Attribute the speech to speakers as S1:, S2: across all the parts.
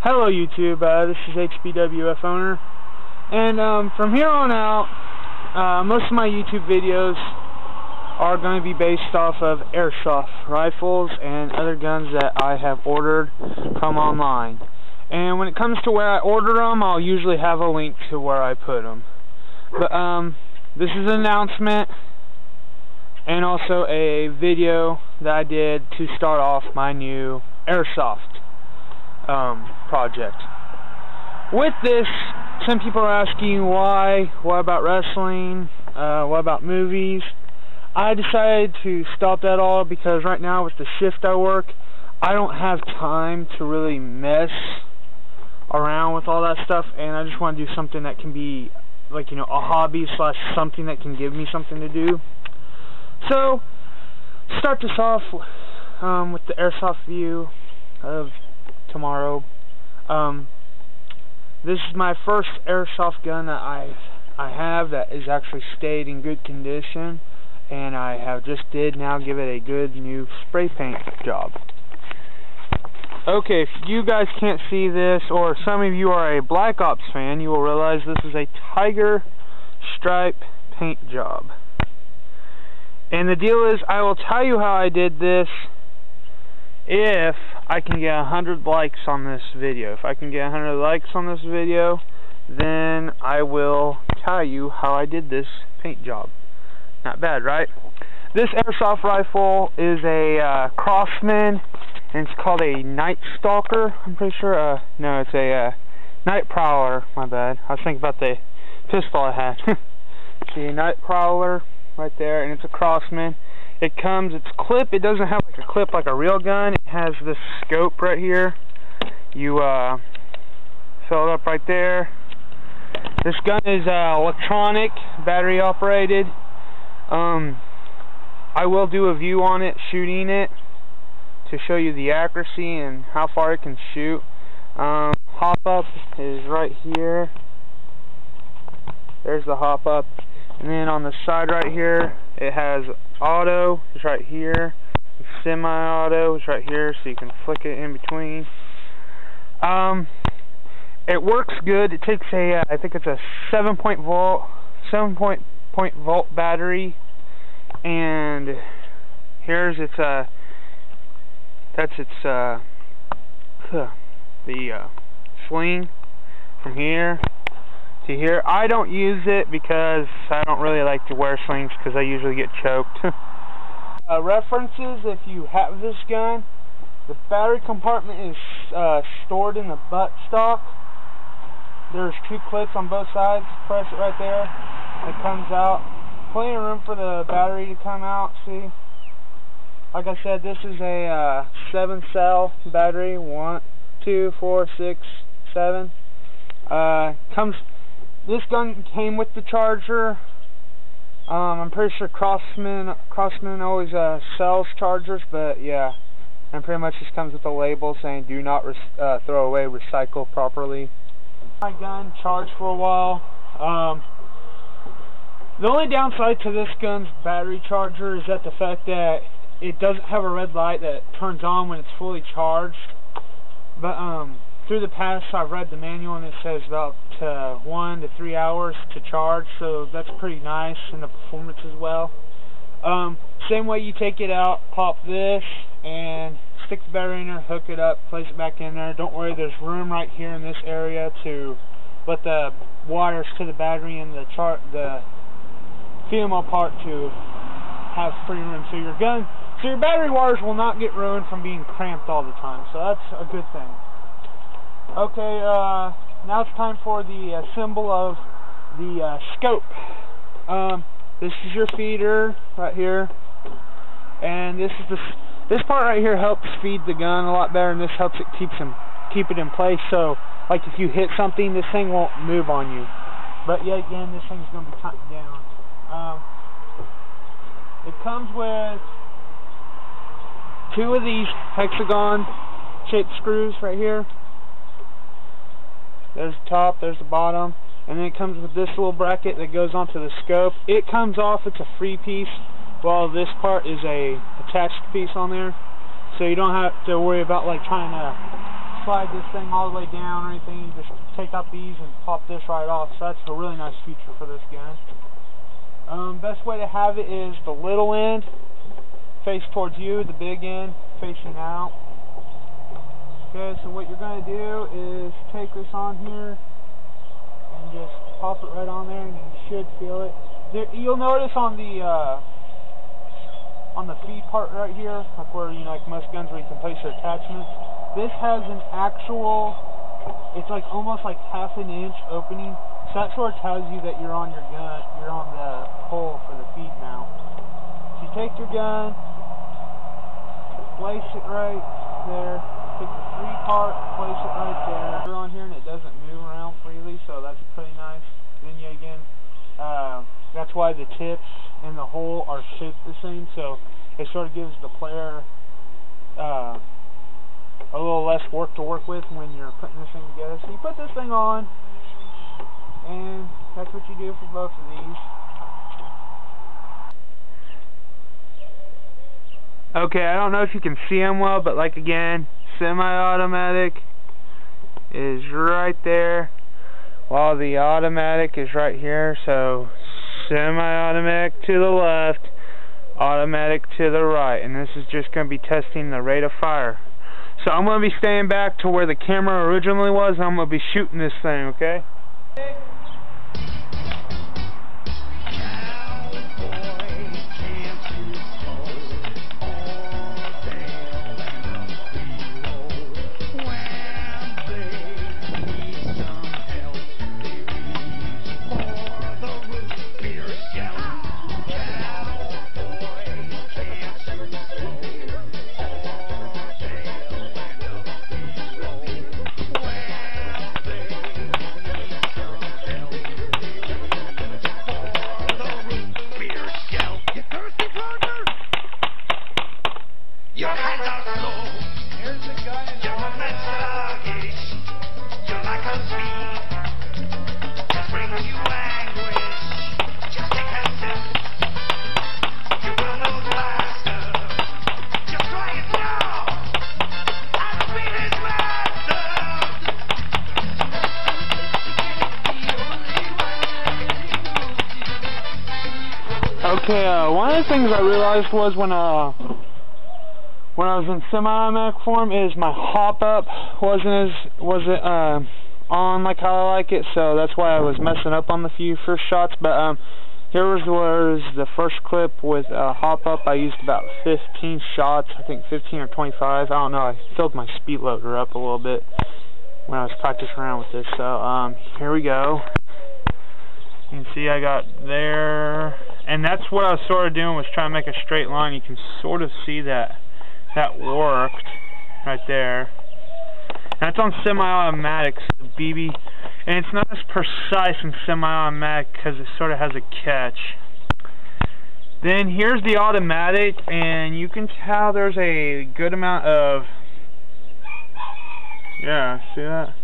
S1: Hello YouTube, this is HBWF owner, and from here on out, most of my YouTube videos are going to be based off of airsoft rifles and other guns that I have ordered from online. And when it comes to where I order them, I'll usually have a link to where I put them. But this is an announcement and also a video that I did to start off my new airsoft project. With this, some people are asking why, what about wrestling, what about movies? I decided to stop that all because right now with the shift I work, I don't have time to really mess around with all that stuff, and I just want to do something that can be like, a hobby slash something that can give me something to do. So, start this off with the airsoft view of tomorrow. This is my first airsoft gun that I have that is actually stayed in good condition, and I have just now give it a good new spray paint job. Okay, if you guys can't see this, or some of you are a Black Ops fan, you will realize this is a tiger stripe paint job. And the deal is, I will tell you how I did this if I can get 100 likes on this video. If I can get 100 likes on this video, then I will tell you how I did this paint job. Not bad, right? This airsoft rifle is a Crosman, and it's called a Night Stalker. I'm pretty sure, no, it's a Night Prowler, my bad. I was thinking about the pistol I had. See, a Night Prowler right there, and it's a Crosman. It doesn't have like a clip like a real gun. It has this scope right here. You fill it up right there. This gun is electronic, battery operated. I will do a view on it, shooting it, to show you the accuracy and how far it can shoot. Hop up is right here. There's the hop up. And then on the side right here, it has auto, it's right here. Semi-auto is right here, so you can flick it in between. It works good. It takes a, I think it's a 7-point volt battery, and here's its that's its the sling from here to here. I don't use it because I don't really like to wear slings because I usually get choked. References: if you have this gun, the battery compartment is stored in the butt stock. There's 2 clips on both sides. Press it right there. It comes out. Plenty of room for the battery to come out. See? Like I said, this is a 7-cell battery. 1, 2, 4, 6, 7. This gun came with the charger. I'm pretty sure Crosman always sells chargers, but yeah, and pretty much just comes with a label saying "Do not throw away, recycle properly." My gun charged for a while. The only downside to this gun's battery charger is that the fact that it doesn't have a red light that turns on when it's fully charged. But through the past, I've read the manual, and it says about 1 to 3 hours to charge, so that's pretty nice in the performance as well. Same way you take it out, pop this, and stick the battery in there, hook it up, place it back in there. Don't worry, there's room right here in this area to let the wires to the battery and the female part to have free room. So your battery wires will not get ruined from being cramped all the time. So that's a good thing. Okay, now it's time for the symbol of the scope. This is your feeder right here, and this part right here helps feed the gun a lot better, and this helps it keep it in place. So, like if you hit something, this thing won't move on you. But yet again, this thing's going to be tightened down. It comes with 2 of these hexagon-shaped screws right here. There's the top, there's the bottom, and then it comes with this little bracket that goes onto the scope. It comes off, it's a free piece, while this part is a attached piece on there. So you don't have to worry about like trying to slide this thing all the way down or anything. You just take out these and pop this right off. So that's a really nice feature for this gun. Best way to have it is the little end face towards you, the big end facing out. Okay, so what you're going to do is take this on here and just pop it right on there, and you should feel it. You'll notice on the feed part right here, like where, you know, like most guns where you can place your attachments, this has an actual, it's like almost like half an inch opening. So that sort of tells you that you're on your gun, you're on the hole for the feed mount. So you take your gun, place it right there, take the free part, place it right there. You're on here and it doesn't move around freely, so that's pretty nice. Then you again, that's why the tips and the hole are shaped the same, so it sort of gives the player a little less work to work with when you're putting this thing together. So you put this thing on, and that's what you do for both of these. Okay, I don't know if you can see them well, but like again, semi-automatic is right there, while the automatic is right here. So semi-automatic to the left, automatic to the right, and this is just going to be testing the rate of fire. So I'm going to be staying back to where the camera originally was, and I'm going to be shooting this thing, okay? Okay, one of the things I realized was when I was in semi-automatic form is my hop up wasn't on like how I like it, so that's why I was messing up on the few first shots. But here was the first clip with hop up. I used about 15 shots, I think 15 or 25. I don't know. I filled my speed loader up a little bit when I was practicing around with this. So here we go. You can see I got there, and that's what I was sort of doing, was trying to make a straight line. You can sort of see that worked right there. That's on semi-automatic, so the BB, and it's not as precise in semi-automatic because it sort of has a catch. Then here's the automatic, and you can tell there's a good amount of, yeah, see that?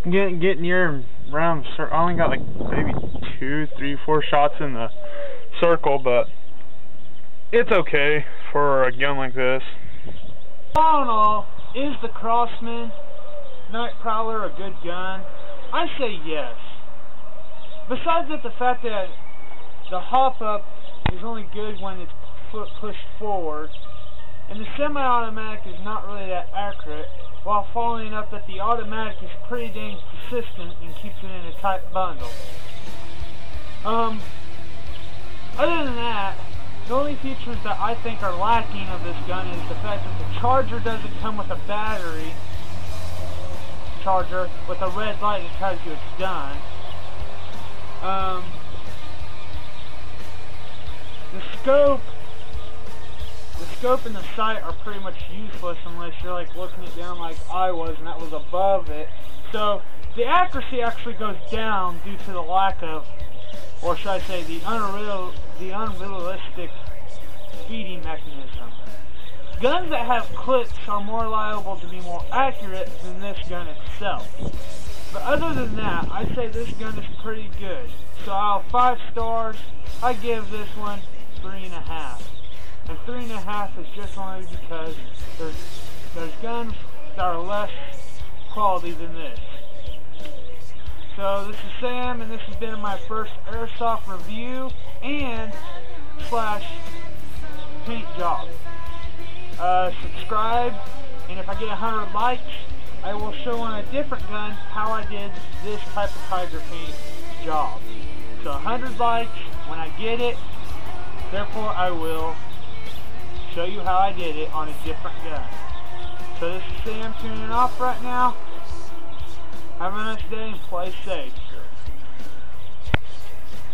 S1: Getting near around, I only got like maybe 2, 3, 4 shots in the circle, but it's okay for a gun like this. All in all, is the Crosman Night Prowler a good gun? I say yes. Besides the fact that the hop up is only good when it's pushed forward, and the semi-automatic is not really that accurate, while following up that the automatic is pretty dang persistent and keeps it in a tight bundle. Other than that, the only features that I think are lacking of this gun is the fact that the charger doesn't come with a battery charger with a red light that tells you it's done. The scope and the sight are pretty much useless unless you're like looking it down like I was, and that was above it. So the accuracy actually goes down due to the lack of, or should I say, the unrealistic feeding mechanism. Guns that have clips are more liable to be more accurate than this gun itself. But other than that, I'd say this gun is pretty good. So out of 5 stars, I give this one 3.5. And 3.5 is just only because there's There's guns that are less quality than this. So this is Sam, and this has been my first airsoft review and / paint job. Subscribe, and if I get 100 likes, I will show on a different gun how I did this type of tiger paint job. So 100 likes when I get it, therefore I will show you how I did it on a different gun. So this is Sam tuning off right now. Have a nice day and play safe.